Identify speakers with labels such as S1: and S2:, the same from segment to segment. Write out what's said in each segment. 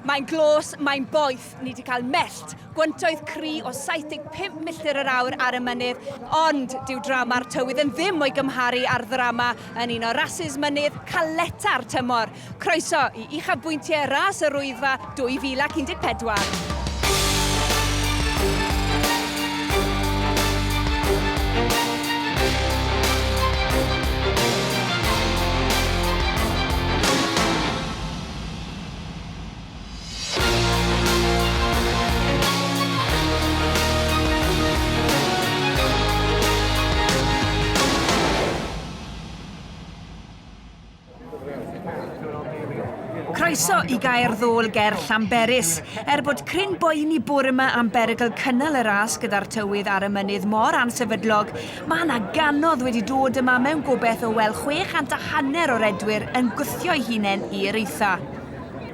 S1: Mae'n glos, mae'n boeth, ni wedi cael mellt, gwyntoedd cry o 75 milltir yr awr ar y mynydd, ond dyw drama'r tywydd yn ddim o'i gymharu â'r ddrama yn un o rasys mynydd caleta'r tymor. Croeso i Uchafbwyntiau ras Yr Wyddfa 2014. Croeso i gair ddôl ger Llanberis. Bod cryn boeni bore yma am berygl cynnal y ras gyda'r tywydd ar y mynydd mor ansefydlog, mae yna ganodd wedi dod yma mewn gobeith o weld 650 o redwyr yn gwthio'i hunain i'r Wyddfa.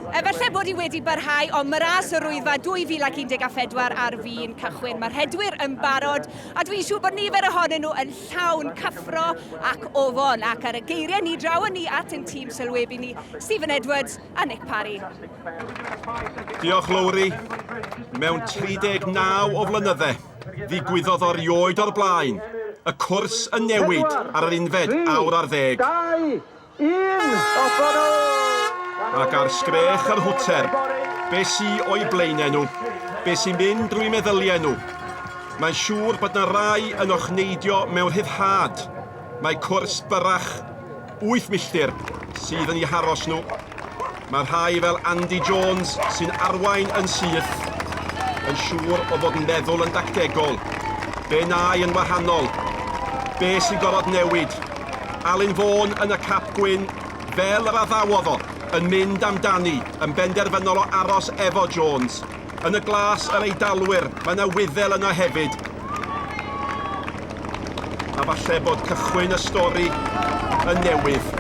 S1: Efallai bod hi wedi barhau, ond mae ras Yr Wyddfa 2014 ar fi'n cychwyn. Mae'r hedwyr yn barod, a dwi'n siŵr bod nifer ohonyn nhw yn llawn cyffro ac ofon. Ac ar y geiriau ni draw ni at ein tîm sylwebu ni, Stephen Edwards a Nick Parry.
S2: Diolch, Lowry. Mewn 39 o flynyddau, ddigwyddodd o rioed o'r blaen. Y cwrs yn newid ar yr unfed awr ar 10.
S3: 2, 1, off
S2: Ac ar sgrech yr hwter, be sy o'i blaenau nhw, be sy'n mynd drwy meddyliau nhw. Mae'n siŵr bod yna rai yn ochneidio mewn rhyddhad. Mae cwrs byrach 8 milltir sydd yn ei haros nhw. Mae rhai fel Andy Jones sy'n arwain yn syth, yn siŵr o fod yn meddwl yn dactegol. Be nai yn wahanol, be sy'n gorfod newid. Alun Vaughan yn y cap gwyn, fel yr addawodd o, yn mynd amdani, yn benderfynol o aros efo Jones. Yn y glas yr Eidalwyr, mae yna wyddel yna hefyd. A falle bod cychwyn y stori yn newydd.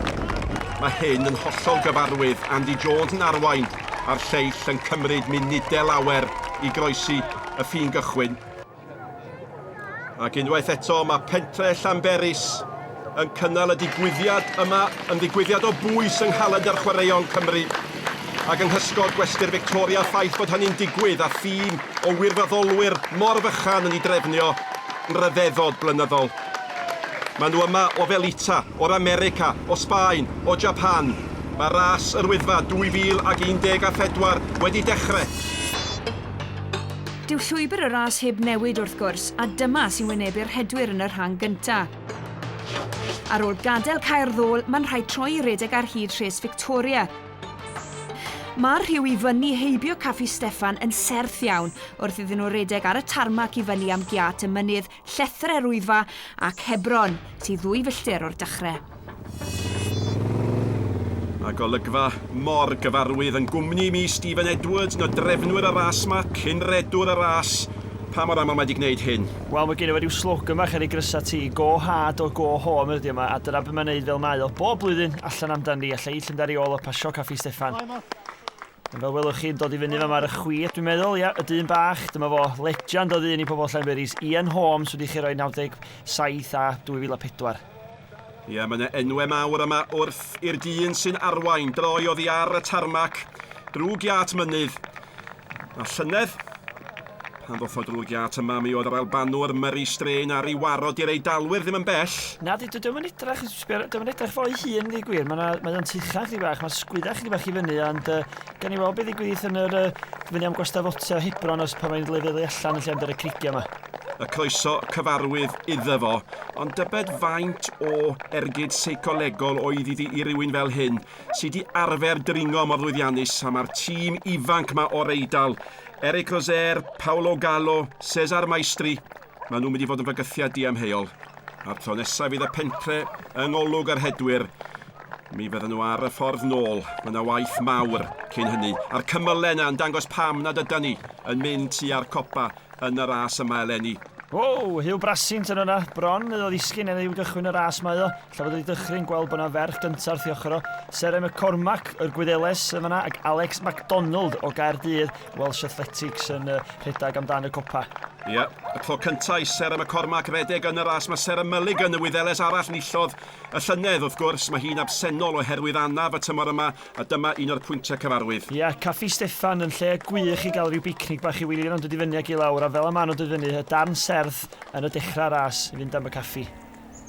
S2: Mae hyn yn hollol gyfarwydd. Andy Jones yn arwain a'r lleill yn cymryd munudau lawer i groesi y ffin gychwyn. Ac unwaith eto mae pentre Llanberis yn cynnal y digwyddiad yma yn ddigwyddiad o bwys yng nghalendr chwaraeon Cymru ac yng nghysgod gwesty'r Victoria ffaith bod hynny'n digwydd a thîm o wirfoddolwyr mor fychan yn ei drefnio yn ryfeddod blynyddol. Maen nhw yma o Felita, o'r America, o Sbaen, o Japan. Mae ras Yr Wyddfa 2014 wedi dechrau.
S1: Dyw llwybr y ras heb newid wrth gwrs, a dyma sy'n wynebu'r hedwyr yn y rhan gyntaf. Ar ôl gadael caer ddôl, mae'n rhaid troi i redeg ar hyd Rhes Victoria. Mae'r rhyw i fyny heibio Caffi Steffan yn serth iawn wrth iddyn nhw redeg ar y tarmac i fyny am giat y mynydd, Llethr Yr Wyddfa ac Hebron, sydd 2 filltir o'r dechrau.
S2: A golygfa mor gyfarwydd yn gwmni mi Stephen Edwards, no drefnwyr y ras yma, cynredwr y ras. Pa mor aml mae wedi gwneud hyn?
S4: Wel, mae gen i wedi'w slogan bach ar ei grysa ti, go hard o go home ydy yma, a dyna beth mae'n neud fel mae o bob blwyddyn allan amdani, allai i Llyndaru ôl o pasio Caffi Steffan. Fel welwch chi'n dod i fyny yma ar y chwith, dwi'n meddwl, ia, y dyn bach, dyma fo legend o ddyn i pobl Llanberis, Ian Holmes wedi chi roi 97 a 2004.
S2: Ie, mae yna enwau mawr yma wrth i'r dyn sy'n arwain droi oddi ar y tarmac, drwy giat mynydd. A llynedd, pan ddoth o drwy giat yma, mi oedd yr Albanwr Murray Strain ar ei warod i'r Eidalwyr ddim yn bell.
S4: Na, dwi'n mynd edrych fo ei hun, ddi gwir. Mae'n tucha chdi bach, mae'n sgwydda chdi bach i fyny, ond gan i weld beth ddigwydd yn yr fyny am gwastafota Hebron os pan mae'n lefelu allan yn Llanberis y crigia yma.
S2: Y croeso cyfarwydd iddo fo, ond dybed faint o ergyd seicolegol oedd iddi i rywun fel hyn, sydd wedi arfer dringo mor lwyddiannus a mae'r tîm ifanc yma o'r Eidal. Eric Roser, Paolo Gallo, Cesare Maestri, maen nhw'n mynd i fod yn fygythiad diamheol. A'r tro nesaf fydd y pentre yng ngolwg yr hedwyr. Mi fydden nhw ar y ffordd nôl. Mae yna waith mawr cyn hynny. A'r cymylau yna yn dangos pam nad ydan ni yn mynd tua'r copa yn y ras yma eleni.
S4: O, Hugh Brasint yn hwnna. Bron, iddo ddisgyn yn i'w gychwyn y ras mae o. Lla bod wedi dychryn gweld bod yna ferch gyntaf wrth ochr o. Sarah McCormack, Yr Gwyddeles yn hwnna, ac Alex MacDonald o Gaerdydd, Welsh Athletics yn rhedeg amdan y copa.
S2: Ie, y clo cyntaf i Sarah McCormack redeg yn y ras. Mae Sarah Mulligan y Wyddeles arall nillodd y llynedd wrth gwrs. Mae hi'n absennol oherwydd anaf y tymor yma a dyma un o'r pwyntiau cyfarwydd.
S4: Ie, Caffi Steffan yn lle gwych i gael rhyw bicnic bach i wylio nhw'n dod i fyny ag i lawr a fel y maen nhw'n dod i fyny y darn serth yn y dechrau ras i fynd am y caffi.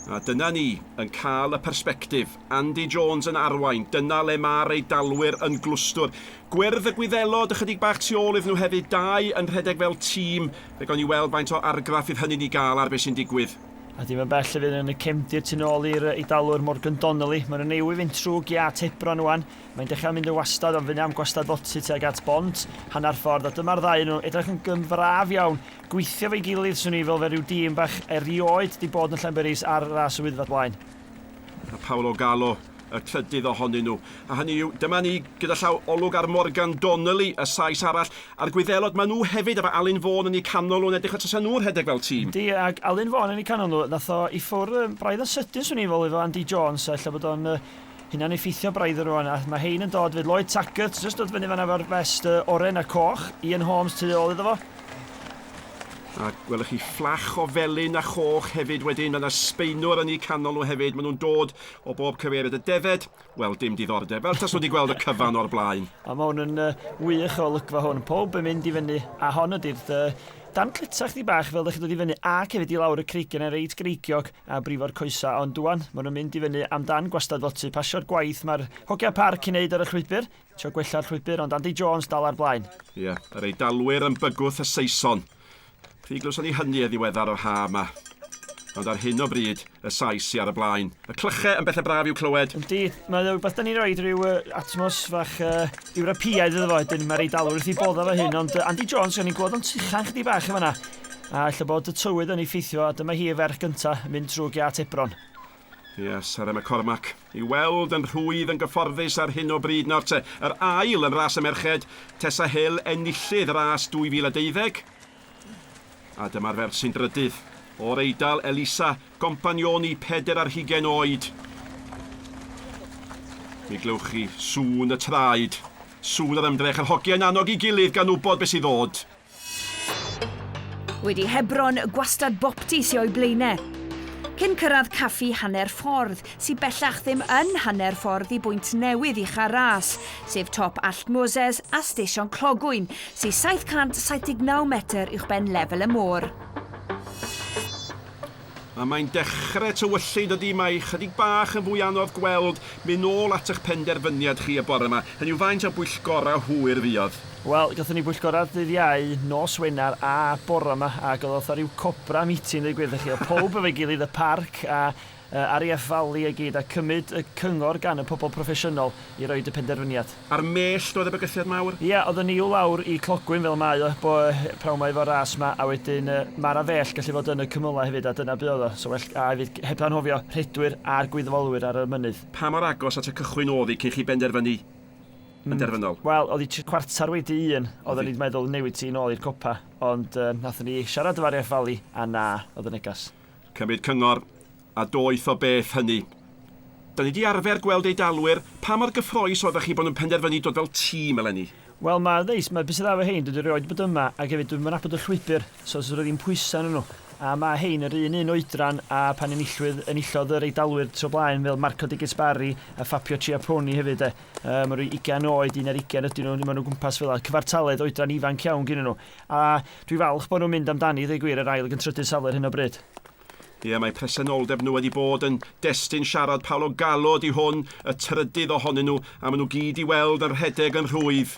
S2: A dyna ni yn cael y persbectif. Andy Jones yn arwain. Dyna le mae'r Eidalwyr yn glwstwr. Gwyrdd y Gwyddelod ychydig bach tu ôl iddyn nhw hefyd. Dau yn rhedeg fel tîm. Fe gawn ni weld faint o argraff fydd hynny'n ei gael ar beth sy'n digwydd.
S4: A dim yn bell y fydd yn y cefndir tu nôl i'r Eidalwr Morgan Donnelly. Mae'n newydd fynd trwy giat Hebron wan. Mae'n dechrau mynd yn wastad ond fyny am gwastad foti tuag at bont. Hanner ffordd a dyma'r ddau nhw edrych yn gymfraf iawn. Gweithio fe'i gilydd swn i fel fe rhyw dîm bach erioed di bod yn Llanberis ar ras y Wyddfa blaen.
S2: A Paolo Gallo, y trydydd ohonyn nhw. A hynny yw, dyma ni gyda llaw olwg ar Morgan Donnelly, y sais arall. A'r Gwyddelod, maen nhw hefyd efo Alun Vaughan yn eu canol nhw'n edrych at os nhw'n rhedeg fel tîm.
S4: Di, ag Alun Vaughan yn ei canol nhw, nath o i ffwrdd braidd yn sydyn swn i fel efo Andy Jones, lle bod o'n hynna'n effeithio braidd ar rwan. A mae hein yn dod fydd Lloyd Taggart, jyst dod fyny fan efo'r vest oren a coch, Ian Holmes tu ôl iddo fo.
S2: A gwelwch chi fflach o felyn a choch hefyd wedyn. Yna sbeinwr yn eu canol nhw hefyd. Maen nhw'n dod o bob cyfeiriad y defed. Wel, dim diddordeb. Fel tas nhw wedi gweld y cyfan o'r blaen.
S4: A mae hwn yn wych o lygfa hwn. Pob yn mynd i fyny. A hon ydy'r dan clitach di bach fel ddech chi dod i fyny. Ac hefyd i lawr y cric yn reit greigiog a brifo'r coesa. Ond dwan, maen nhw'n mynd i fyny amdan gwastad foti. Pasio'r gwaith. Mae'r hogia parc i wneud ar y llwybr. Tio gwella'r llwybr, ond Andy Jones dal ar blaen.
S2: Ie, yr Eidalwyr yn bygwth y Saeson. Pryd glwson ni hynny ddiweddar o'r ha yma. Ond ar hyn o bryd, y sais i ar y blaen. Y clychau yn bethau braf i'w clywed.
S4: Yndi, mae rhywbeth da ni'n rhoi rhyw atmos fach Ewropeaidd iddo fo. Mae'r Eidalwyr wrth i bodda fe hyn, ond Andy Jones yn ei gweld o'n tuchan chydig bach yma. A lle bod y tywydd yn ei ffeithio, a dyma hi y ferch gyntaf yn mynd trwy giat Hebron.
S2: Ie, Sarah McCormack. I weld yn rhwydd yn gyfforddus ar hyn o bryd nawr te. Yr ail yn ras y merched, Tessa Hill enillydd ras 2012. A dyma'r ferch sy'n drydydd. O'r Eidal, Elisa, gompanioni 40 oed. Mi glywch chi sŵn y traed. Sŵn yr ymdrech, yr hogiau'n annog i gilydd gan wybod beth sydd ddod.
S1: Wedi Hebron, gwastad bopti sy o'i blaenau. Cyn cyrraedd caffi hanner ffordd, sy'n bellach ddim yn hanner ffordd i bwynt newydd uchaf ras, sef top Allt Moses a stesion Clogwyn, sy'n 779 metr uwchben lefel y môr.
S2: A mae'n dechrau tywyllyd ydy mae chydig bach yn fwy anodd gweld mynd nôl at eich penderfyniad chi y bore yma. Hynny yw faint o bwyllgorau hwyr fuodd. Wel,
S4: gathon ni bwyllgorau dydd Iau, nos Wener a bore yma, a oedd o ryw copra meeting yn gwirth chi. Pob efo'i gilydd y parc a RAF Valley i gyd a cymryd y cyngor gan y pobl proffesiynol i roed y penderfyniad.
S2: A'r mellt oedd y bygythiad mawr?
S4: Ie, oedd ni i'w lawr i Clogwyn fel mae o, prawn mae efo'r ras yma, a wedyn mae'r afell gallu fod yn y cymylau hefyd, a dyna bydd o. So well, a hefyd heb anhofio rhedwyr a'r gwyddofolwyr ar y mynydd. Pa
S2: mor agos at y cychwyn oedd i cyn chi benderfynu yn derfynol?
S4: Wel, oedd hi cwartar wedi un, oedd ni'n meddwl newid ti nôl i'r copa, ond nathon ni siarad efo'r RAF Valley, a na, oedd yn negas.
S2: Cymryd cyngor a doeth o beth hynny. Da ni di arfer gweld Eidalwyr, pa mor gyffroes oeddech chi bod nhw'n penderfynu dod fel tîm eleni?
S4: Wel, mae ddeis, mae beth sydd efo hein, dwi'n rioed bod yma, ac hefyd dwi'n nabod y llwybr, so sydd ddim pwysan nhw. A mae hein yr un oedran, a pan enillodd yr Eidalwyr tro blaen, fel Marco Di Gisbari a Fabio Ciapponi hefyd. Mae rhywun 20 oed, 11 ydyn nhw, maen nhw'n gwmpas fel cyfartaledd oedran ifanc iawn gyn nhw. A dwi'n falch bod nhw'n mynd amdani, ddeu gwir, yr ail yn trydydd safle hyn o bryd.
S2: Ie, mae presenoldeb nhw wedi bod yn destun siarad. Paolo Gallo di hwn, y trydydd ohonyn nhw, a maen nhw gyd i weld yn rhedeg yn rhwydd.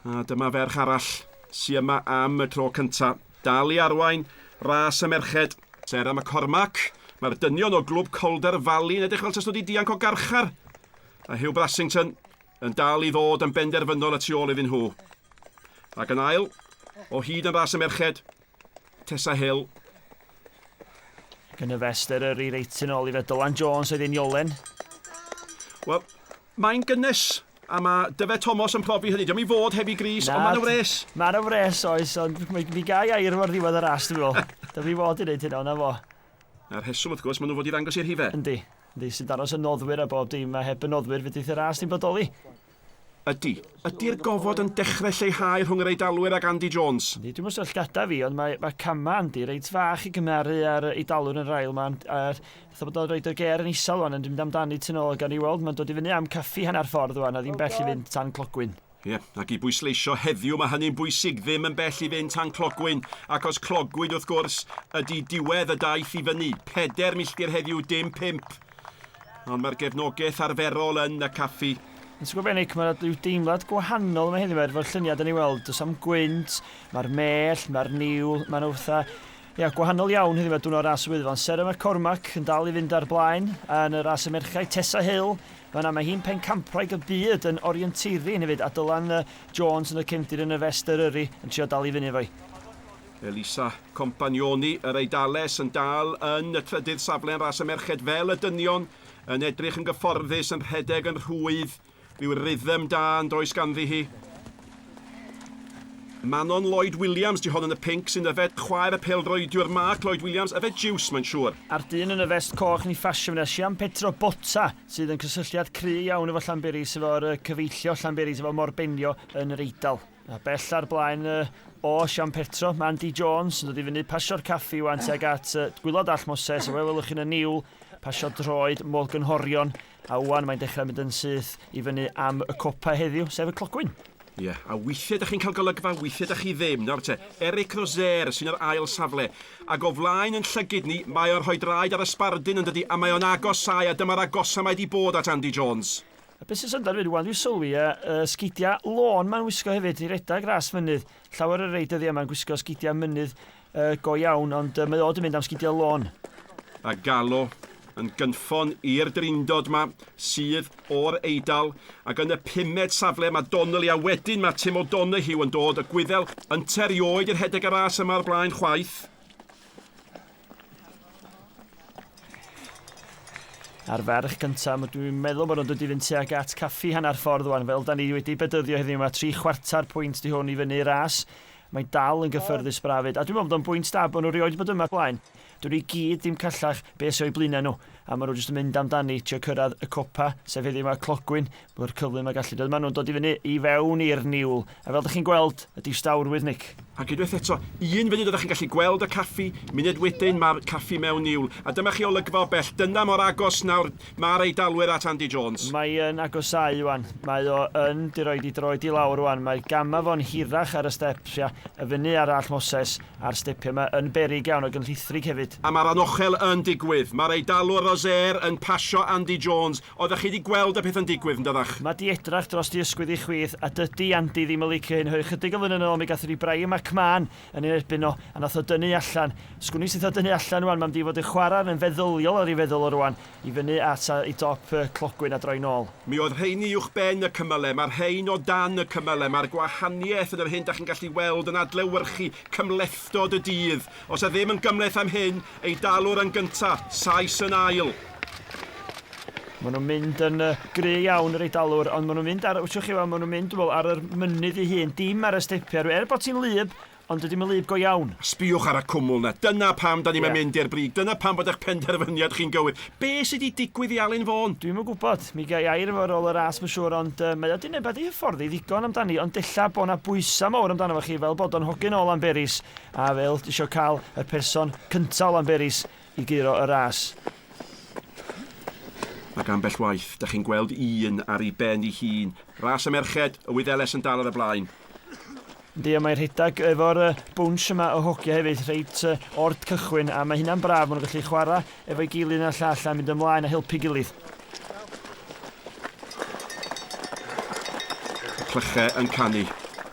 S2: A dyma ferch arall, sy yma am y tro cyntaf. Dal i arwain, ras y merched, Sarah McCormack. Mae'r dynion o glwb Calder Valley yn edrych fel tas nhw wedi dianc o garchar. A Hugh Brasington yn dal i ddod yn benderfynol y tu ôl iddyn nhw. Ac yn ail, o hyd yn ras y merched, Tessa Hill.
S4: Yn y fester yr i reitin ôl i fe Dylan Jones oedd ein Iolen.
S2: Wel, mae'n gynnes A mae Dyfed Thomas yn profi hynny. Diolch i fod heb i gris, ond mae'n wres.
S4: Mae'n wres oes, ond mi gai air o'r ddiwedd y ras, dwi'n meddwl. Dyma fi fod i wneud hynna, na fo.
S2: A'r heswm, wrth gwrs, maen nhw fod i ddangos i'r hife.
S4: Yndi, sy'n daros y noddwyr a bob dim, a heb y noddwyr fydd y ras ddim bodoli.
S2: Ydy'r gofod yn dechrau lleihau rhwng yr Eidalwyr ac Andy Jones?
S4: Yndi, dwi'n meddwl gada fi, ond mae cama Andy reit fach i gymeru ar Eidalwyr yn rhail yma. Tho bod o'n rhaid o'r ger yn isal wan, ond dwi'n mynd amdani tyn ôl gan i weld. Mae'n dod i fyny am caffi hanner ffordd wan, a ddim bell i fynd tan clogwyn.
S2: Ie, ac i bwysleisio heddiw mae hynny'n bwysig ddim yn bell i fynd tan clogwyn, ac os clogwyn wrth gwrs ydy diwedd y daith i fyny. 4 milltir heddiw, dim 5. Ond mae'r gefnogaeth arferol yn y caffi.
S4: Yn sgwbenig, mae'r deimlad gwahanol yma heddiw efo'r lluniau dyn ni weld. Does am gwynt, mae'r mell, mae'r niwl, mae'n wrtha... gwahanol iawn heddiw dwi'n o'r ras y Wyddfa. Sarah McCormack yn dal i fynd ar blaen yn y ras y merchau. Tessa Hill, mae hi'n pencampraig y byd yn orienteiri hefyd. A Dylan Jones yn y cefndir yn y fest yr Yrru yn trio dal i fyny fo'i.
S2: Elisa Compagnoni, yr Eidales, yn dal yn y trydydd safle yn ras y merched fel y dynion, yn edrych yn gyfforddus, yn rhedeg yn rhwydd. Ryw rhythm da yn does ganddi hi. Manon Lloyd Williams di hon yn y pink sy'n yfed chwaer y pêl-droediwr Mark Lloyd Williams, yfed jiws mae'n siŵr.
S4: A'r dyn yn y fest coch yn ei ffasio fyna, Sian Petro Botta, sydd yn cysylltiad cry iawn efo Llanberis efo'r cyfeillio Llanberis efo Morbenio yn yr Eidal. A bell ar blaen o Sian Petro, Andy Jones yn dod i fyny pasio'r caffi wan tuag at gwylod all Moses, a welwch yn y niwl, pasio droed, Morgan Horion, a wan mae'n dechrau mynd yn syth i fyny am y copa heddiw, sef y clogwyn.
S2: Ie, a weithiau ydych chi'n cael golygfa, weithiau ydych chi ddim. Nawr te, Eric Roser sy'n yr ail safle. Ac o flaen yn llygyd ni, mae o'r rhoi draed ar ysbardyn yn dydi, a mae o'n agosau, a dyma'r agosau mae di bod at Andy Jones.
S4: A beth sy'n syndod wedi, wan dwi'n sylwi, sgidiau lôn mae'n wisgo hefyd i redag ras mynydd. Llawer y reidyddi yma'n gwisgo sgidiau mynydd go iawn, ond mae o wedi mynd am sgidiau lôn.
S2: A Gallo yn gynffon i'r drindod yma sydd o'r Eidal, ac yn y 5 safle mae Donnelly, a wedyn mae Tim O'Donoghue yn dod, y Gwyddel yn terioed i'r rhedeg y ras yma ar blaen chwaith.
S4: Ar ferch cyntaf, dwi'n meddwl bod nhw'n dod i fynd tuag at caffi hanner ffordd wan, fel da ni wedi bedyddio heddiw yma, 3/4 pwynt di hwn i fyny ras. Mae dal yn gyffyrddus brafyd, a dwi'n meddwl bod o'n bwynt da bod nhw rioed bod yma blaen. Dwi'n i gyd dim callach beth sy'n o'i blaenau nhw, a maen nhw jyst yn mynd amdani trio cyrraedd y copa, sef heddiw yma clogwyn, bod yr cyflym a gallu dod. Maen nhw'n dod i fyny i fewn i'r niwl, a fel ydych chi'n gweld, ydy'w stawrwydd Nick.
S2: Ac unwaith eto, un funud ydych chi'n gallu gweld y caffi, munud wedyn mae'r caffi mewn niwl. A dyma chi olygfa o bell, dyna mor agos nawr mae'r Eidalwyr at Andy Jones.
S4: Mae yn agosau wan, mae o yn diroed i droed i lawr wan, mae gamma fo'n hirach ar y stepsia, y fyny ar all Moses a'r stepiau yma yn berig iawn ac yn llithrig hefyd.
S2: A mae'r anochel yn digwydd. Mae'r Eidalwr Roser yn pasio Andy Jones. Oeddech chi wedi gweld y peth yn digwydd, yn dydach?
S4: Mae di edrach dros di ysgwydd i chwith, a dydy Andy ddim yn licio hyn. Chydig o flynedd yn ôl, mi gath i Brian McMahon yn ei erbyn o, a nath o dynnu allan. Sgwni sydd o dynnu allan rwan, mae'n di fod y chwarae yn feddyliol ar ei feddwl o rwan, i fyny at i dop clogwyn a droi nôl.
S2: Mi oedd rheini uwch ben y cymylau, mae'r rhein o dan y cymylau, mae'r gwahaniaeth yn yr hyn da chi'n gallu weld yn adlewyrchu cymlethdod y dydd. Os e ddim yn gymleth am hyn, Eidalwr yn gynta, Sais yn ail.
S4: Maen nhw'n mynd yn gry iawn yr Eidalwr, ond maen nhw'n mynd ar, maen nhw'n mynd ar yr mynydd i hun, dim ar y stepiau. Bod ti'n lyb, ond ydym yn lyb go iawn.
S2: Sbiwch ar y cwmwl na, dyna pam da ni'n mynd i'r brig, dyna pam bod eich penderfyniad chi'n gywir. Be sydd wedi digwydd i Alun Fawn?
S4: Dwi'n yn gwybod, mi gai air efo'r ôl y ras, mae'n siŵr, ond mae o di nebod i hyfforddi ddigon amdani, ond dilla bod na bwysa mawr amdano fo chi, fel bod o'n hogyn o Llanberis, a fel eisiau cael y person cyntaf o Llanberis i giro y ras.
S2: Ac ambell waith, da chi'n gweld un ar ei ben ei hun. Ras y merched, y Wyddeles yn dal ar y blaen.
S4: Yndi, mae'r rhedag efo'r bwns yma o hogia hefyd, reit ord cychwyn, a mae hynna'n braf, maen nhw'n gallu chwarae efo'i gilydd a llall a mynd ymlaen a helpu gilydd.
S2: Clychau yn canu.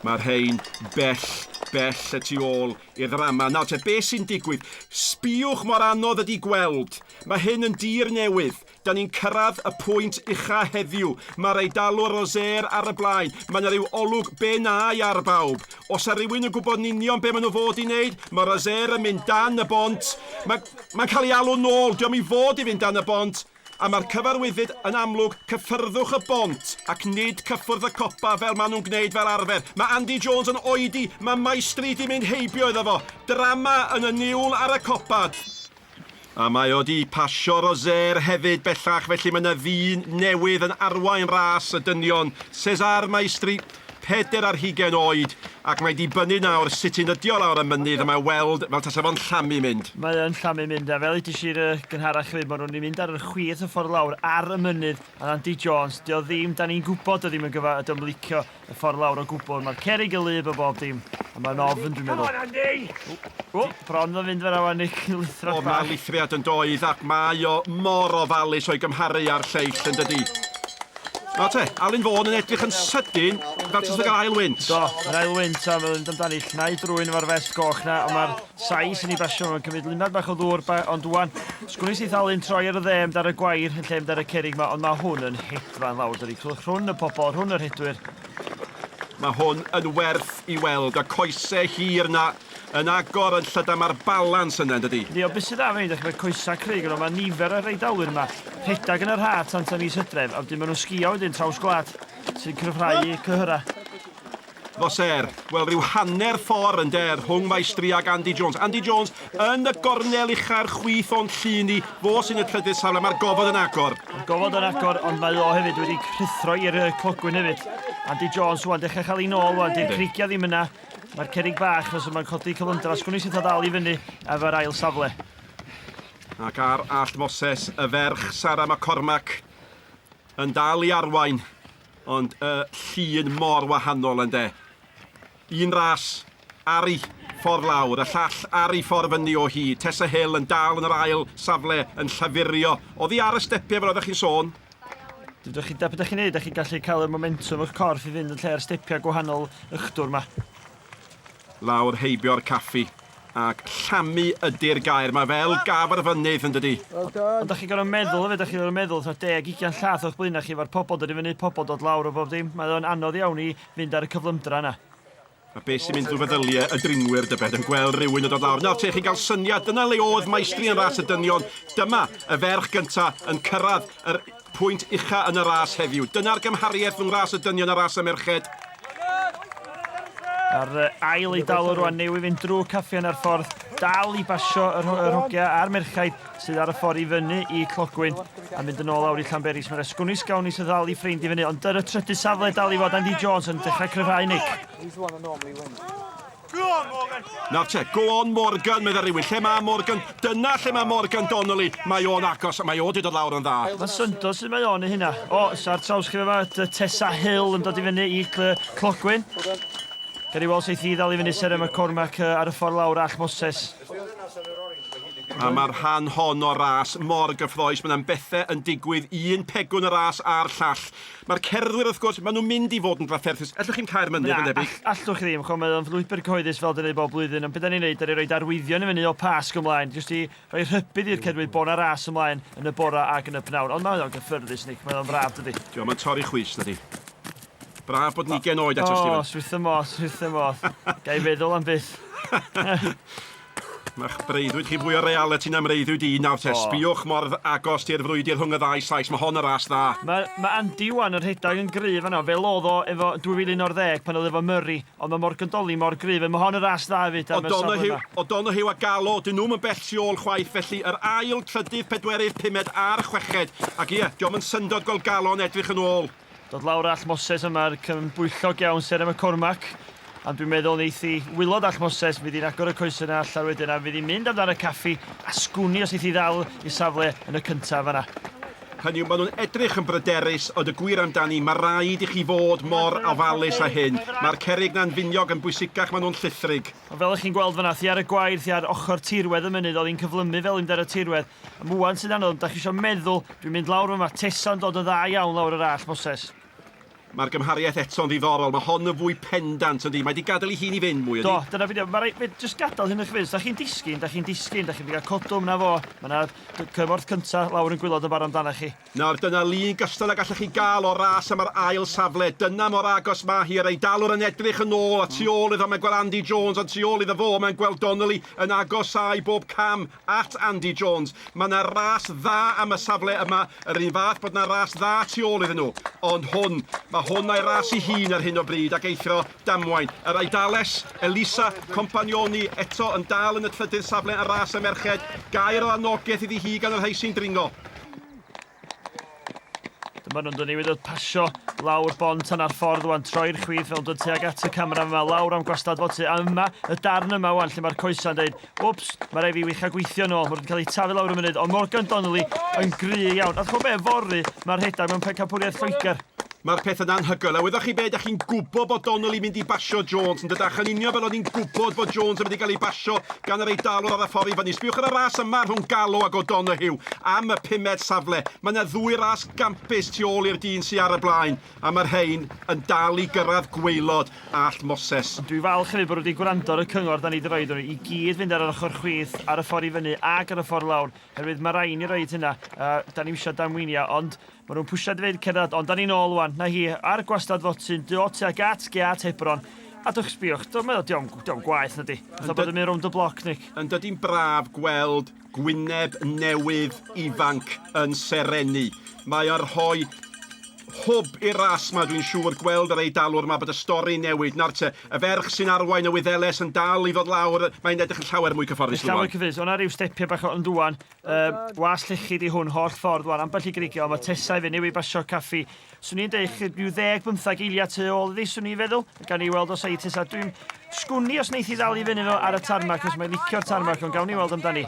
S2: Mae'r rhain bell y tu ôl i'r ddrama. Nawr te, be sy'n digwydd? Sbiwch mor anodd ydi gweld. Mae hyn yn dir newydd. Da ni'n cyrraedd y pwynt ucha heddiw. Mae'r Eidalwr Roser ar y blaen. Mae yna rhyw olwg benau ar bawb. Os a rhywun yn gwybod yn union be maen nhw fod i wneud, mae Roser yn mynd dan y bont. Mae'n cael ei alw nôl. Diolch i fod i fynd dan y bont. A mae'r cyfarwyddyd yn amlwg cyffyrddwch y bont ac nid cyffwrdd y copa fel maen nhw'n gwneud fel arfer. Mae Andy Jones yn oedi, mae Maestri di mynd heibio iddo fo. Drama yn y niwl ar y copa. A mae o di pasio Roser hefyd bellach, felly mae yna ddyn newydd yn arwain ras y dynion. Cesare Maestri, 40 oed, ac mae di bynnu nawr sut i'n ydio lawr y mynydd a mae weld fel tasa fo'n llamu mynd.
S4: Mae yn llamu mynd, a fel ydych chi'r gynharach fyd, mae nhw'n mynd ar y chwith y ffordd lawr ar y mynydd, a Andy Jones, dio ddim, da ni'n gwybod o ddim yn ymlicio y ffordd lawr o gwbl. Mae'r cerig y lyb o bob dim, a mae'n ofn, dwi'n meddwl. O, bron o'n fynd fer awan i'ch lithrodd
S2: bach. O, mae lithriad yn doedd ac mae o mor ofalus o'i gymharu ar lleill yn dydi. O te, Alun Fawn yn edrych yn sydyn fel tas yn cael ail wynt.
S4: Do, yn ail wynt a mae'n amdani llnau drwy'n efo'r fest goch na, ond mae'r sais yn ei basio yn cymryd lunad bach o ddŵr, ond dwan, sgwnis sydd Alun troi ar y ddem dar y gwair yn llem dar y cerig ma, ond mae hwn yn hedfan lawr, dydi, clwch rhwng y pobol, rhwng yr hedwyr.
S2: Mae hwn yn werth i weld, a coesau hir na yn agor yn llydam ar balans yna, dydi?
S4: Ni o beth sydd am wneud, ac mae coesau Craig yno, mae nifer y reidalwyr yma, rhedag yn yr hat tan mis Hydref, a wedyn maen nhw'n sgio wedyn traws gwlad, sy'n cryfhau cyhyra.
S2: Foser, wel rhyw hanner ffordd yn der rhwng Maestri ag Andy Jones. Andy Jones yn y gornel ucha'r chwith o'n llun i, fo sy'n y trydydd safle, mae'r gofod yn agor.
S4: Mae'r gofod yn agor, ond mae o hefyd wedi crythro i'r clogwyn hefyd. Andy Jones wwan, dechrau chael ei nôl, wwan, di'r crigia ddim yna. Mae'r cerig bach, os yma'n codi cyflymdra, sgwni sy'n dal i fyny efo'r ail safle.
S2: Ac ar all Moses, y ferch Sarah McCormack yn dal i arwain, ond y llun mor wahanol yn de. Un ras ar ei ffordd lawr, y llall ar ei ffordd fyny o hyd. Tessa Hill yn dal yn yr ail safle yn llafurio. Oddi ar y stepiau fel oeddech chi'n sôn?
S4: Dydych chi'n neud, ydych chi'n gallu cael y momentum o'ch corff i fynd yn lle'r stepiau gwahanol ychdwr yma.
S2: Lawr heibio'r caffi, ac llamu ydy'r gair. Mae fel gaf ar y fynydd yn dydi.
S4: Ond ydych chi'n gorfod meddwl hefyd, ydych chi'n gorfod meddwl, 10-20 llath o'ch blaenau chi, efo'r pobl dod i fyny, pobl dod lawr o bob dim. Mae o'n anodd iawn i fynd ar y cyflymdra yna.
S2: A beth sy'n mynd drwy feddyliau y dringwyr dybed yn gweld rhywun yn dod lawr. Nawr, chi'n cael syniad, dyna le oedd Maestri yn ras y dynion. Dyma y ferch gyntaf yn cyrraedd yr pwynt ucha yn y ras heddiw. Dyna'r gymhariaeth rhwng ras y dynion a ras y merched.
S4: A'r ail i dal o rwan newydd fynd drwy caffi yn ar ffordd, dal i basio yr hogia a'r merchaid sydd ar y ffordd i fyny i clogwyn a mynd yn ôl awr i Llanberis. Mae'r esgwnis gawn i sydd dal i ffrind i fyny, ond yr y trydydd safle dal i fod Andy Jones yn dechrau cryfhau Nick.
S2: Nawr te, go on Morgan, meddwl rhywun. Lle mae Morgan? Dyna lle mae Morgan Donnelly. Mae o'n agos, a mae o wedi dod lawr yn dda.
S4: Mae'n syndo sydd mae o'n i hynna. O, sa'r traws chi yma, Tessa Hill yn dod i fyny i clogwyn. Geri weld sydd i ddal i fyny Sarah McCormack ar y ffordd lawr all Moses.
S2: A mae'r rhan hon o ras mor gyffroes. Mae'n bethau yn digwydd un pegwn y ras a'r llall. Mae'r cerddwyr wrth gwrs, maen nhw'n mynd i fod yn drafferthus. Allwch chi'n cael mynydd yn debyg?
S4: Allwch chi ddim, mae o'n llwybr cyhoeddus fel dyn ni bob blwyddyn. Ond beth da ni'n neud, da ni'n rhoi arwyddion i fyny o pasg ymlaen. Just i rhoi rhybydd i'r cedwyd bod na ras ymlaen yn y bora ac yn y pnawn. Ond mae'n gyffyrddus, Nick. Mae'n braf, dydi.
S2: Mae'n torri chwys, dydi. Braf bod ni gen oed eto, Stephen.
S4: O, switha modd. Gai feddwl am byth.
S2: Mae'ch breuddwyd chi fwy o reality na'n breuddwyd i. Nawr te, sbiwch mor agos ti'r frwydr rhwng y ddau slais. Mae hon y ras dda.
S4: Mae Andy wan yr rhedag yn gryf yna, fel oedd o efo 2011 pan oedd efo Murray, ond mae mor gyndoli, mor gryf. Mae hon y ras dda hefyd.
S2: O Donoghue a Galo, dyn nhw'n bell tu ôl chwaith, felly yr ail, trydydd, pedwerydd, pumed a'r chweched. Ac ie, diolch yn syndod gweld Galo'n edrych yn ôl.
S4: Dod lawr all Moses yma'r bwyllog iawn Sarah McCormack. A dwi'n meddwl wneith i wylod all Moses, fydd hi'n agor y coesau yna allan wedyn, a fydd hi'n mynd amdano y caffi a sgwni os eith i ddal i safle yn y cyntaf yna.
S2: Hynny yw, maen nhw'n edrych yn bryderus, ond y gwir amdani, mae rhaid i chi fod mor ofalus â hyn. Mae'r cerig na'n finiog yn bwysicach, maen nhw'n llithrig.
S4: Fel ych chi'n gweld fyna, thi ar y gwair, thi ar ochr tirwedd y mynydd, oedd hi'n cyflymu fel un dar y tirwedd. A mwan sydd anodd, da chi eisiau meddwl, dwi'n mynd lawr yma, Tessa'n dod yn dda iawn lawr yr all Moses.
S2: Mae'r gymhariaeth eto'n ddiddorol, mae hon yn fwy pendant ydi. Mae di gadael I hun I fynd mwy ydi.
S4: Do, dyna fi, mae rhaid, jyst gadael hyn o'ch fyd. Da chi'n disgyn, da chi'n cael codwm na fo. Mae yna cymorth cynta lawr yn gwylod y bar amdana chi.
S2: Nawr, dyna lun gystal a gallech chi gael o ras am yr ail safle. Dyna mor agos mae hi, yr Eidalwr yn edrych yn ôl, a tu ôl iddo mae'n gweld Andy Jones, a tu ôl iddo fo mae'n gweld Donnelly yn agosau bob cam at Andy Jones. Mae yna ras dda am y safle yma, yr un fath bod yna ras dda tu ôl iddyn nhw. Ond mae hwn a'i ras I hun ar hyn o bryd ac eithrio damwain. Yr Eidales, Elisa, Compagnoni, eto yn dal yn y trydydd safle y ras y merched. Gair o anogaeth iddi hi gan yr rhai sy'n dringo.
S4: Dyma nhw'n dod I wedi pasio lawr bont yna'r ffordd wan, troi'r chwith fel dod tuag at y camera yma, lawr am gwastad fod a yma, y darn yma wan, lle mae'r coesa'n dweud, wps, mae rai fi wycha gweithio nôl, mae'n cael ei tafu lawr y munud, ond Morgan Donnelly yn gry iawn. A chwo be, fory, mae'r rhedeg mewn pencampwriaeth Lloegr.
S2: Mae'r peth yn anhygoel, a weddwch chi be, da chi'n gwybod bod Donnelly mynd I basio Jones, yn dydach yn union fel o'n i'n gwybod bod Jones yn mynd I gael ei basio gan yr Eidalwr ar y ffordd I fyny. Sbiwch ar y ras yma rhwng Gallo ac O'Donoghue am y 5 safle. Mae yna 2 ras gampus tu ôl i'r dyn sy'n ar y blaen, a mae'r rhain yn dal I gyrraedd gwaelod Allt Moses.
S4: Dwi falch hefyd bod wedi gwrando ar y cyngor da ni wedi roed nhw I gyd fynd ar yr ochr chwith, ar y ffordd I fyny ac ar y ffordd lawr, herwydd mae rhain I roed hynna. Da ni'n eisiau damwynia, ond mae nhw'n pwysio dweud cerdded, ond da ni'n ôl wan. Na hi, ar gwastad fotyn, dod tuag at Giat Hebron. A dwch sbiwch, dwi'n meddwl, diolch gwaith na di. Fatha bod yn mynd rownd y bloc, Nick.
S2: Yn dydy'n braf gweld gwyneb newydd ifanc yn serenu. Mae o'r rhoi hwb i'r ras yma, dwi'n siŵr gweld yr Eidalwr yma bod y stori newid. Nawr te, y ferch sy'n arwain y Wyddeles yn dal I ddod lawr, mae'n edrych yn llawer mwy cyfforddus.
S4: Llawer cyfforddus, o'na rhyw stepiau bach o'n dwan. Was llechyd I hwn, holl ffordd wan, ambell I grigio, mae Tessa I fyny I basio caffi. Swn i'n deich, rhyw 10-15 eiliad tu ôl iddi, swn i'n feddwl. Gan I weld os ei Tessa. Dwi'n sgwni os neith I ddal I fyny ar y tarmac, os mae'n licio'r tarmac, ond gawn ni weld amdani.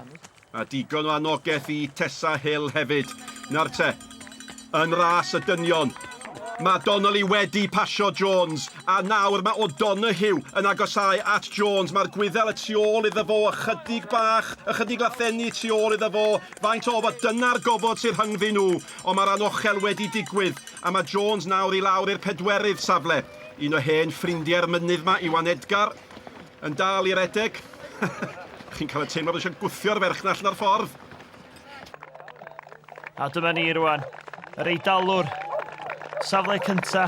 S2: A digon o anogaeth I Tessa Hill hefyd. Nawr te, yn ras y dynion. Mae Donnelly wedi pasio Jones, a nawr mae O'Donoghue yn agosau at Jones. Mae'r gwyddel y tu ôl iddo fo, ychydig bach, ychydig lathenni tu ôl iddo fo. Faint o fod dyna'r gofod sy'n rhyngddi nhw, ond mae'r anochel wedi digwydd. A mae Jones nawr I lawr i'r 4edd safle. Un o hen ffrindiau'r mynydd yma, Iwan Edgar, yn dal i'r edeg. Chi'n cael y teimlo bod eisiau gwthio'r ferchnall na'r ffordd.
S4: A dyma ni rwan, yr Eidalwr. Safle cynta,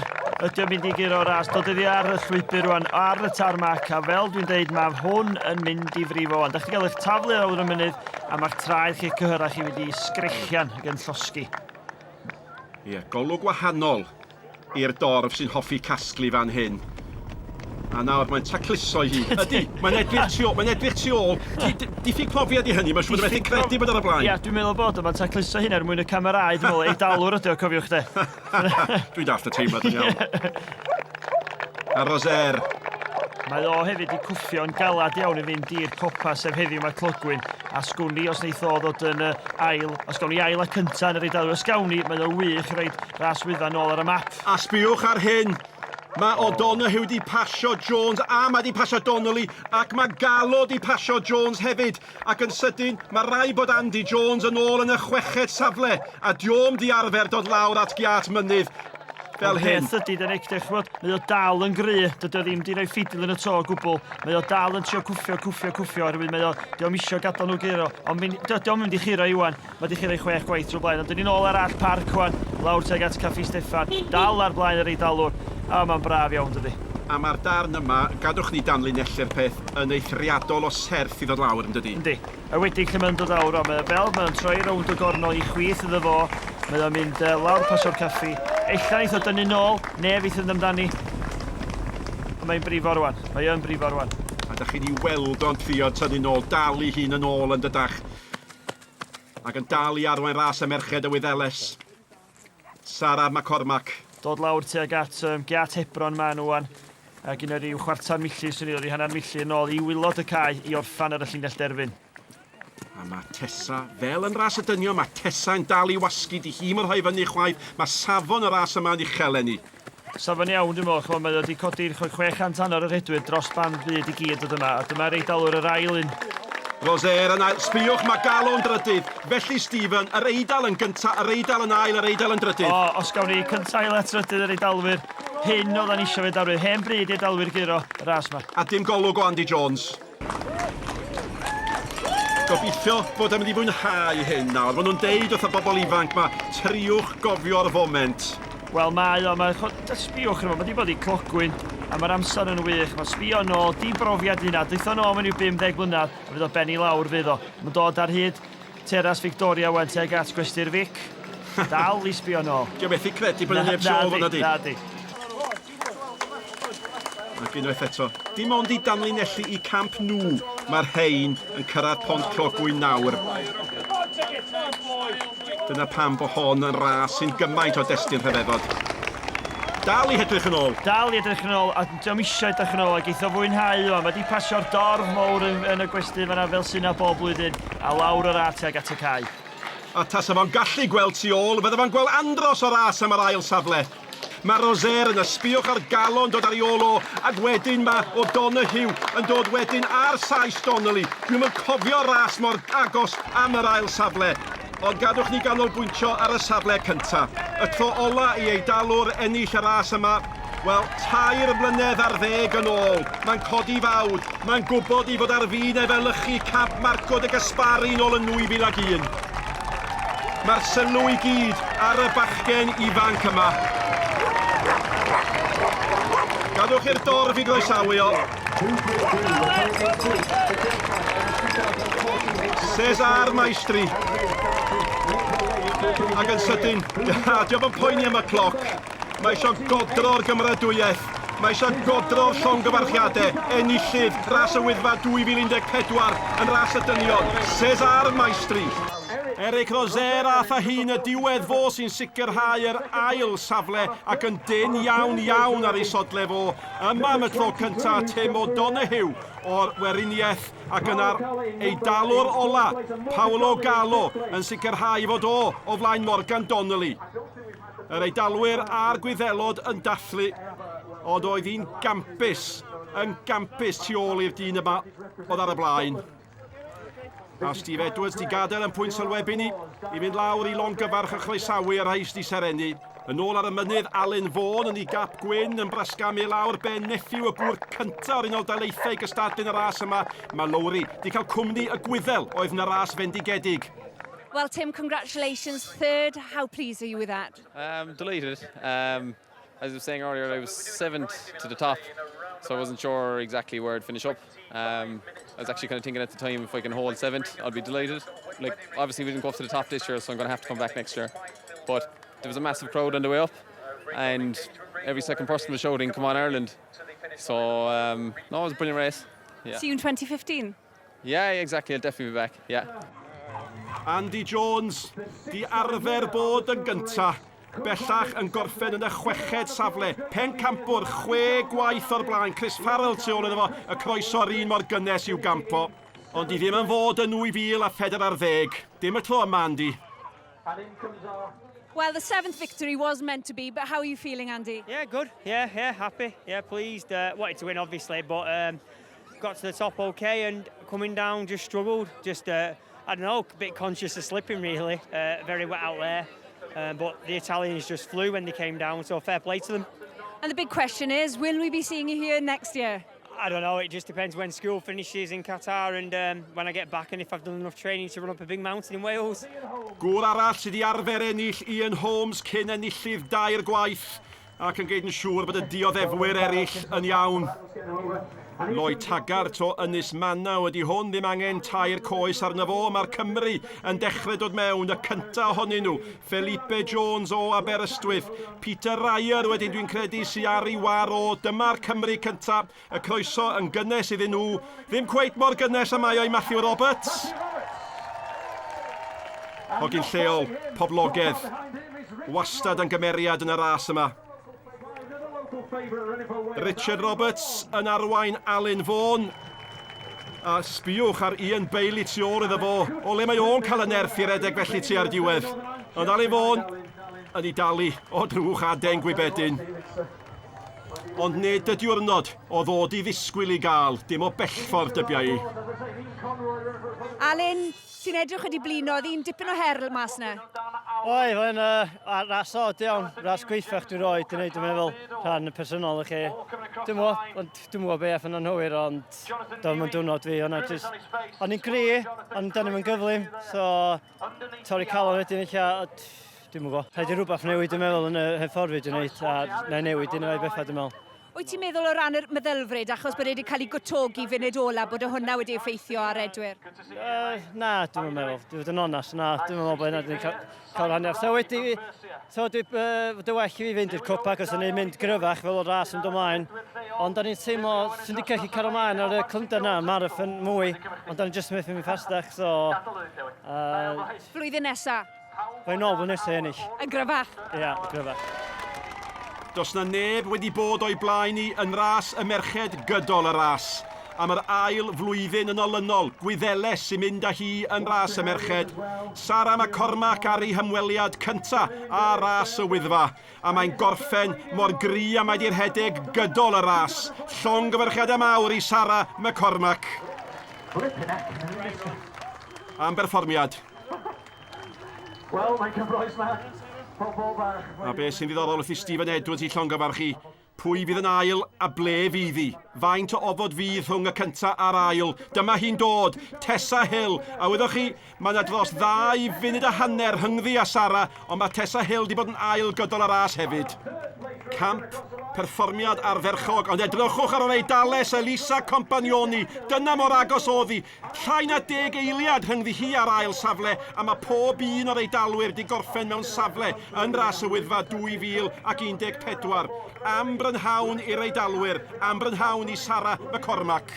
S4: ydy o'n mynd I giro ras, dod iddi ar y llwybr rwan, ar y tarmac, a fel dwi'n deud, mae hwn yn mynd I frifo wan. Da chi gael eich taflu lawr y mynydd, a mae'r traed chi cyhyrach I wedi sgrechian ac yn llosgi.
S2: Ie, golwg wahanol i'r dorf sy'n hoffi casglu fan hyn. A nawr mae'n tacluso hi. Ydy, mae'n edrych tu ôl. Diffyg profiad I hynny, mae'n siŵr methu credu bod ar y blaen.
S4: Ie, dwi'n meddwl bod mae'n tacluso hyn mwyn y camerau, dwi'n meddwl, Eidalwr ydy o, cofiwch de.
S2: Dwi'n dallt y teimlad yn iawn. A Roser.
S4: Mae o hefyd I cwffio'n galad iawn I fynd i'r copa sef heddiw mae clogwyn. A sgwni os neith o ddod yn ail, os gawn ni ail a cynta yn yr Eidalwr. Os gawn ni, mae o wych reid ras wydda nôl ar y map.
S2: A sbiwch ar hyn. Mae O'Donoghue wedi pasio Jones a mae wedi pasio Donnelly ac mae Gallo wedi pasio Jones hefyd ac yn sydyn mae rai bod Andy Jones yn ôl yn y 6edd safle a diom di arfer dod lawr at giat mynydd fel hyn.
S4: Peth ydy, da ni'n chwod, mae o dal yn gry, dydy o ddim di roi ffidil yn y to o gwbl. Mae o dal yn trio cwffio, oherwydd mae o, diom isio gadael nhw giro, ond diom mynd I chiro Iwan, mae di chiro 6 gwaith drwy blaen, ond dyn ni'n ôl ar all parc wan, lawr teg at Caffi Steffan, dal ar blaen yr Eidalwr, a mae'n braf iawn dydy.
S2: A mae'r darn yma, gadwch ni danlinellu'r peth, yn eithriadol o serth I ddod lawr yn dydi.
S4: Yndi, a wedi lle mae'n dod lawr, mae'n troi rownd y gornol I chwith iddo fo, mae o'n mynd lawr pasio'r caffi, ella neith o dynnu nôl, ne fydd yn amdani. Mae'n brifo rwan, mae'n brifo rwan.
S2: A da chi'n I weld o'n trio tynnu nôl, dal I hun yn ôl yn dydach. Ac yn dal I arwain ras y merched y Wyddeles. Sarah McCormack.
S4: Dod lawr tuag at Giat Hebron ma nhw wan. Ac un o'r ryw chwarter milli, swn i'n hanner milli yn ôl I wylod y cae I orffan ar y llinell derfyn.
S2: A mae Tessa, fel yn ras y dynion, mae Tessa yn dal I wasgu, di hi mor rhoi fyny chwaith, mae safon y ras yma yn ei cheleni.
S4: Safon iawn dwi'n meddwl, mae wedi codi'r 600 hanner yr hedwyr dros band byd I gyd o dyma, a dyma'r Eidalwr yr ail un.
S2: Roser yn ail, sbiwch mae Gallo'n drydydd, felly Stephen, yr Eidal yn gynta, yr Eidal yn ail, yr Eidal yn drydydd.
S4: O, os gawn ni cynta ail at drydydd yr Eidalwyr, hyn oedden ni eisiau fe darwydd. Hen bryd i'r dalwyr giro y ras yma.
S2: A dim golwg o Andy Jones. Gobeithio bod yn mynd i fwynhau hyn nawr. Maen nhw'n deud wrth y bobl ifanc ma, triwch gofio'r foment.
S4: Wel mae o, sbiwch yma, mae wedi bod i clogwyn, a mae'r amser yn wych. Mae sbio nôl, di brofiad yna, deitho nôl mewn i'w 50 mlynedd, a fydd o ben i lawr fydd o. Mae'n dod ar hyd Teras Victoria wen teg at gwesty'r Vic. Dal i sbio nôl.
S2: Dio methu credu bod yn neb sôl fyna di.
S4: Na di.
S2: Ac unwaith eto, dim ond i danlinellu i camp nhw, mae'r rhain yn cyrraedd pont clogwyn nawr. Dyna pam bod hon yn ras sy'n gymaint o destun rhyfeddod. Dal i edrych yn ôl.
S4: Dal i edrych yn ôl, a diolch eisiau edrych yn ôl, a geith o fwynhau o. Mae wedi pasio'r dorf mowr yn y gwesty fyna fel sy'n bob blwyddyn, a lawr yr atiag at y cae.
S2: A tas efo'n gallu gweld tu ôl, fydde fo'n gweld andros o ras am yr ail safle. Mae Roser yn ysbiwch ar galon dod ar ei ôl o, ac wedyn mae O'Donoghue yn dod wedyn ar saith Donnelly. Dwi'n mynd cofio ras mor agos am yr ail safle. Ond gadwch ni ganolbwyntio ar y safle cyntaf. Y tro ola i Eidalwr ennill y ras yma, wel, 2 blynedd ar 10 yn ôl. Mae'n codi fawd, mae'n gwybod i fod ar fin efelychu cap Marco de Gaspari nôl yn 2001. Mae'r sylw i gyd ar y bachgen ifanc yma. Gadwch i'r dorf i groesawu o. Cesare Maestri. Ac yn sydyn, diolch yn poeni am y cloc. Mae eisiau godro'r gymrydwyaeth. Mae eisiau godro'r llongyfarchiadau. Enillydd ras y Wyddfa 2014 yn ras y dynion. Cesare Maestri. Eric Roser a tha hun y diwedd fo sy'n sicrhau yr ail safle ac yn dyn iawn ar ei sodle fo. Yma am y tro cyntaf Tim O'Donoghue o'r Weriniaeth ac yna'r Eidalwr ola, Paolo Gallo, yn sicrhau fod o flaen Morgan Donnelly. Yr Eidalwyr a'r Gwyddelod yn dathlu, ond oedd hi'n gampus tu ôl i'r dyn yma oedd ar y blaen. A Steve Edwards di gadael yn pwynt sylwebyn i fynd lawr i longyfarch y chroesawu yr hais di sereni. Yn ôl ar y mynydd Alun Fawn yn ei gap gwyn yn brysgamu lawr ben nephew y gŵr cyntaf o'r unol daleithiau gystadlu'n y ras yma. Mae Lowry di cael cwmni y Gwyddel oedd yn y ras fendigedig.
S5: Well, Tim, congratulations. 3rd. How pleased are you with that?
S6: Delighted. As I was saying earlier, I was 7th to the top, so I wasn't sure exactly where I'd finish up. I was actually kind of thinking at the time if I can hold 7th, I'll be delighted. Like, obviously we didn't go up to the top this year, so I'm going to have to come back next year. But there was a massive crowd on the way up, and every second person was shouting, "Come on, Ireland!" So no, it was a brilliant race. Yeah.
S5: See you in 2015.
S6: Yeah, exactly. I'll definitely be back. Yeah.
S2: Andy Jones di arfer bod yn gyntaf. Bellach yn gorffen yn y 6ed safle. Pencampwr 6 gwaith o'r blaen. Chris Farrell tu ôl iddo fo. Y croeso'r un mor gynnes i'w gampo. Ond di ddim yn fod yn 2014. Dim y tro yma, Andy.
S5: Well, the 7th victory was meant to be, but how are you feeling, Andy?
S7: Yeah, good. Yeah, happy. Yeah, pleased. Wanted to win, obviously, but got to the top okay, and coming down just struggled. Just, I don't know, a bit conscious of slipping, really. Very wet out there. But the Italians just flew when they came down, so fair play to them.
S5: And the big question is, will we be seeing you here next year?
S7: I don't know, it just depends when school finishes in Qatar and when I get back and if I've done enough training to run up a big mountain in Wales.
S2: Gŵr arall sydd wedi arfer ennill Ian Holmes cyn ennillydd 2 gwaith ac yn gwneud yn siŵr bod y dioddefwyr eraill yn iawn. Lloyd Taggart o Ynys Mana wedi hwn ddim angen 2 coes arno fo. Mae'r Cymru yn dechrau dod mewn, y cyntaf ohonyn nhw. Felipe Jones o Aberystwyth. Peter Ryer wedyn dwi'n credu sy'n ar ei war o. Dyma'r Cymru cyntaf. Y croeso yn gynnes iddyn nhw. Ddim cweit mor gynnes am ai Matthew Roberts. Hogyn lleol, poblogedd. Wastad yn gymeriad yn y ras yma. Richard Roberts yn arwain Alun Fawn. A sbiwch ar Ian Bailey tu ôl iddo fo. O le mae o'n cael y nerth i redeg felly tu ar diwedd. Ond Alun Fawn yn ei dalu o drwch adeg gwybedyn. Ond nid y diwrnod o ddod i ddisgwyl i gael. Dim o bellffordd dybiau i.
S5: Alun, ti'n edrych wedi blino, ddim dipyn o herl mas na?
S7: Oi, fe'n ras od iawn, ras gweithach dwi'n rhoi, dwi'n meddwl, rhan y personol i chi. Dwi'n mwyn beth yn anhywir, ond dwi'n mynd diwrnod fi. O'n i'n gri, ond dyn ni'n gyflym, so torri calon wedyn eich dwi'n mwyn. Rhaid i rhywbeth newid, dwi'n meddwl, yn y hyffordd fi dwi'n neud, a na newid, dwi'n ei bethau, dwi'n meddwl.
S1: Wyt ti'n meddwl o ran y meddylfryd, achos bod wedi cael ei gotogi funud ola bod y hwnna wedi effeithio ar Edwyr?
S7: Na, dwi'n meddwl. Dwi'n fod yn onas, na. Dwi'n meddwl bod yna cael rhan ar. So wedi, fod y well i fi fynd i'r cwpa, achos o'n i'n mynd gryfach fel o'r ras yn dod ymlaen. Ond o'n i'n teimlo, sy'n di gallu cael ymlaen ar y clynda na, marathon mwy. Ond o'n i'n just methu mi ffastach, so...
S1: Flwyddyn nesa?
S7: Fe'n ôl fy nesau ennill.
S1: Yn gryfach?
S7: Ia, gryfach.
S2: Does na neb wedi bod o'i blaen ni yn ras y merched gydol y ras. Am yr ail flwyddyn yn olynol, Gwyddeles sy'n mynd â hi yn ras y merched. Sarah McCormack ar ei hymweliad cynta a ras y Wyddfa. A mae'n gorffen mor gry am ei rhedeg gydol y ras. Llongyfarchiadau mawr i Sarah McCormack. Am berfformiad.
S3: Wel, mae'n cyfroes ma.
S2: A beth sy'n ddiddorol wrth i Stephen Edwards i llongyfarchu? Pwy fydd yn ail a ble fydd hi? Faint o ofod fydd rhwng y cynta a'r ail? Dyma hi'n dod, Tessa Hill. A wedwch chi, mae yna dros 2 funud a hanner rhyngddi a Sarah, ond mae Tessa Hill wedi bod yn ail gydol y ras hefyd. Camp, perfformiad arferchog, ond edrychwch ar yr Eidales Elisa Compagnoni. Dyna mor agos oedd hi. Llai na 10 eiliad rhyngddi hi ar ail safle, a mae pob un o'r Eidalwyr wedi gorffen mewn safle yn ras y Wyddfa 2014. Am brynhawn i'r Eidalwyr, am brynhawn i Sarah McCormack.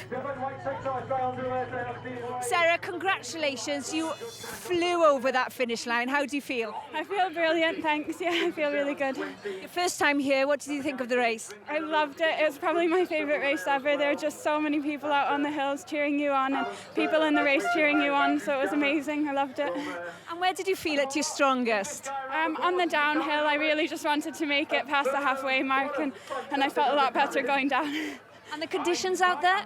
S1: Sarah, congratulations. You flew over that finish line. How do you feel?
S8: I feel brilliant, thanks. Yeah, I feel really good.
S1: Your first time here, what did you think of the race?
S8: I loved it. It was probably my favourite race ever. There were just so many people out on the hills cheering you on and people in the race cheering you on, so it was amazing. I loved it.
S1: And where did you feel at your strongest?
S8: On the downhill, I really just wanted to make it past the halfway mark and I felt a lot better going down.
S1: And the conditions out there?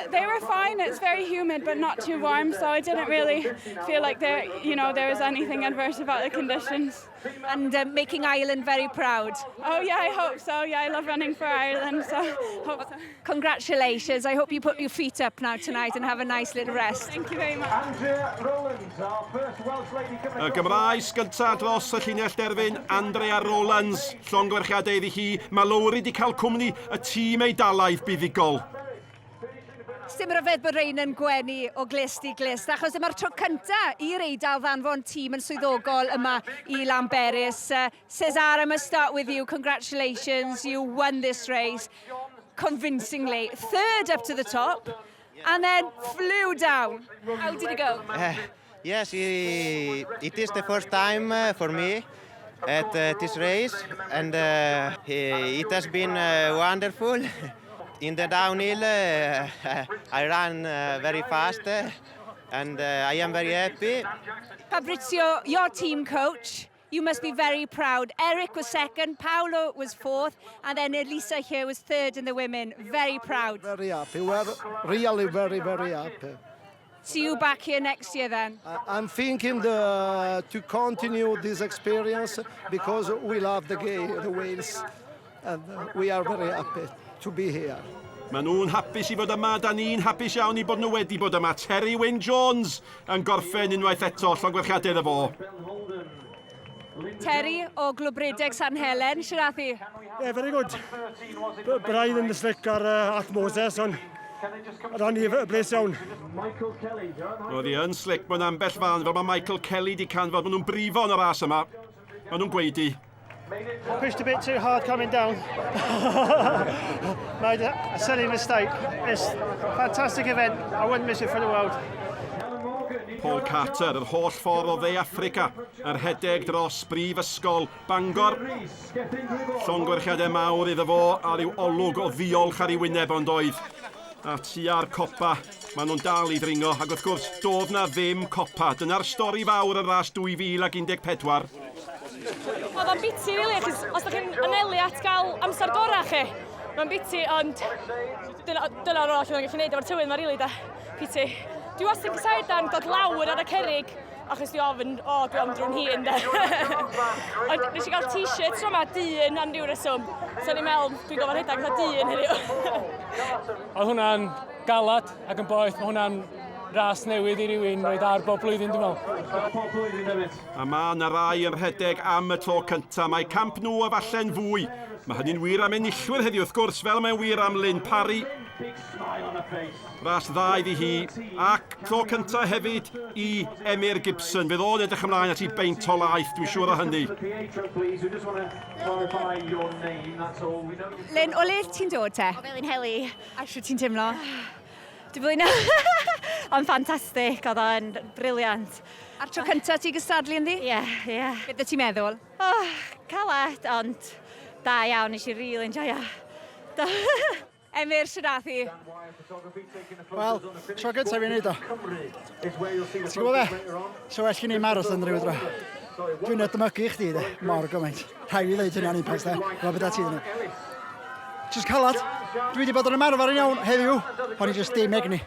S8: They were fine. It's very humid but not too warm, so I didn't really feel like there was anything adverse about the conditions.
S1: And making Ireland very proud.
S8: Oh yeah, I hope so. Yeah, I love running for Ireland, so hope so.
S1: Congratulations. I hope you put your feet up now tonight and have a nice little rest.
S8: Thank you very much.
S3: Andrea Rowlands, our first Welsh lady coming.
S2: Y Gymraes gyntaf dros y llinell derfyn, Andrea Rowlands. Llongyfarchiadau iddi hi. Mae Lowry wedi cael cwmni y tîm Eidalaidd buddigol.
S1: Sdim ryfedd bod rein yn gwenu o glist i glist, achos dyma'r tro cynta i'r Eidal ddanfon tîm yn swyddogol yma i Llanberis. Cesare, I'm going to start with you. Congratulations, you won this race convincingly. 3rd up to the top, and then flew down. How did it go?
S9: Yes, it is the first time for me at this race, and it has been wonderful. In the downhill, I ran very fast, and I am very happy.
S1: Fabrizio, your team coach, you must be very proud. Eric was 2nd, Paolo was 4th, and then Elisa here was 3rd in the women. Very proud.
S10: Very happy. We're really very, very happy.
S1: See you back here next year then?
S10: I'm thinking to continue this experience because we love the Wales, and we are very happy to be here.
S2: Maen nhw'n hapus i fod yma, da ni'n hapus iawn i bod nhw wedi bod yma. Terry Wyn Jones yn gorffen unwaith eto, llongyfarchiadau iddo fo.
S1: Terry o Glwb Rhedeg San Helen, siarathi?
S7: Yeah, very good. Brian yn the slick ar at Moses, ond ran i bles iawn.
S2: Roedd hi yn slick mewn ambell fan, fel mae Michael Kelly di canfod. Maen nhw'n brifo yn y ras yma. Maen nhw'n gweidi.
S7: Pushed a bit too hard coming down. Made a silly mistake. It's a fantastic event. I wouldn't miss it for the world.
S2: Paul Carter, yr holl ffordd o dde Africa, yr rhedeg dros brifysgol Bangor. Llongyfarchiadau mawr iddo fo a ryw olwg o ddiolch ar ei wyneb ond oedd. A tua'r copa, maen nhw'n dal i ddringo, ac wrth gwrs, doedd na ddim copa. Dyna'r stori fawr y ras 2014.
S11: Oedd o'n biti, rili, achos os ydych chi'n anelu at gael amser gorau chi, mae'n biti, ond dyna'r oll ydych chi'n gwneud efo'r tywydd yma, rili, da, biti. Dwi wastad yn cysaedan dod lawr ar y cerrig achos dwi ofyn, dwi am drwy'n hun, de. Ond nes i gael t-shirts yma, dyn am ryw reswm. So ni'n meddwl, dwi'n gofod rhedeg gyda dyn heddiw.
S12: Oedd hwnna'n galad ac yn boeth, mae hwnna'n ras newydd i rywun roed ar bob blwyddyn, dwi'n meddwl.
S2: A mae yna rai yn rhedeg am y tro cyntaf. Mae camp nhw a falle'n fwy. Mae hynny'n wir am enillwyr heddiw, wrth gwrs, fel mae'n wir am Lyn Parry. Ras dda iddi hi, ac tro cyntaf hefyd i Emyr Gibson. Fydd o'n edrych ymlaen at I beint o laeth, dwi'n siŵr o hynny.
S1: Lyn, o le ti'n dod te?
S13: O Felin Heli.
S1: A siw ti'n teimlo?
S13: Dwi'n blino. Ond ffantastig, oedd o'n briliant.
S1: A'r tro cyntaf ti gystadlu ynddi?
S13: Ie.
S1: Beth ti'n meddwl?
S13: Caled, ond da iawn, nes i really enjoyo.
S1: Emyr, sy'n dath i?
S14: Wel, tro gyntaf fi'n neud o. Ti'n gwybod be? So well gen i marathon rhyw dro. Dwi'n edmygu i chdi, de, mor gymaint. Rhai fi ddeud hynny'n impact, de. Wel, beth ti ddyn nhw. Just calad. Dwi wedi bod yn ymarfer yn iawn heddiw. O'n i just dim egni.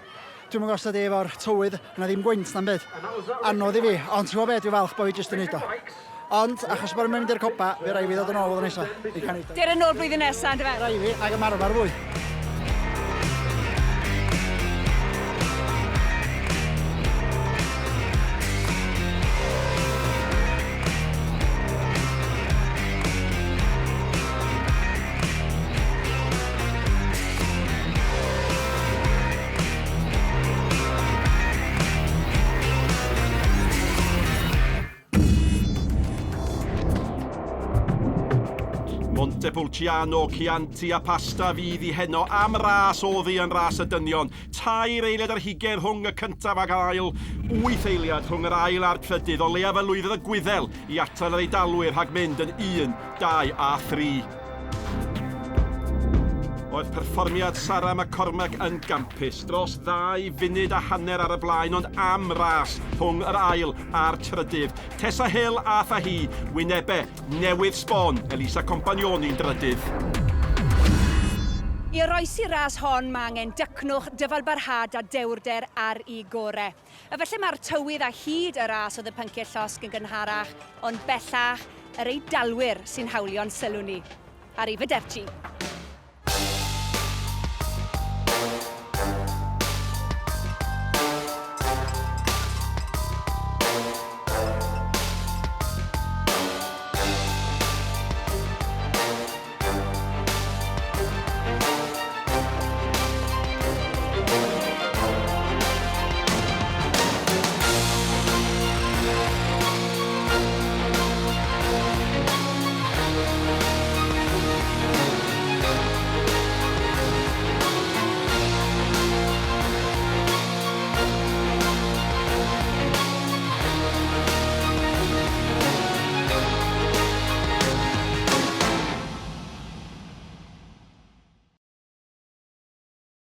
S14: Dwi'n mynd gostod efo'r tywydd, yna ddim gwynt na'n byd. Anodd i fi, ond ti'n gwybod be, dwi'n falch bod fi just yn neud o. Ond, achos bod yn mynd i'r copa, fe rai fi ddod yn ôl o'r nesaf.
S1: Dyr yn ôl blwyddyn nesaf, yn dy fe?
S14: Rai fi, ac ymarfer fwy.
S2: Montepulciano, Chianti a Pasta fydd I heno am ras oddi yn ras y dynion. 2 eiliad ar hugen rhwng y cyntaf ag ail, 8 eiliad rhwng yr ail a'r trydydd, o leiaf y lwyddodd y Gwyddel I atal yr Eidalwyr rhag mynd yn 1, 2 a 3. Oedd perfformiad Sarah McCormack yn gampus dros 2 funud a hanner ar y blaen, ond am ras rhwng yr ail a'r trydydd. Tessa Hill a tha hi, wynebe, newydd sbon, Elisa Compagnoni'n drydydd.
S1: I oroesi ras hon mae angen dycnwch, dyfalbarhad a dewrder ar I gore. Efallai mae'r tywydd a hyd y ras oedd y pynciau llosg yn gynharach, ond bellach yr Eidalwyr sy'n hawlio'n sylw ni. Arrivederci.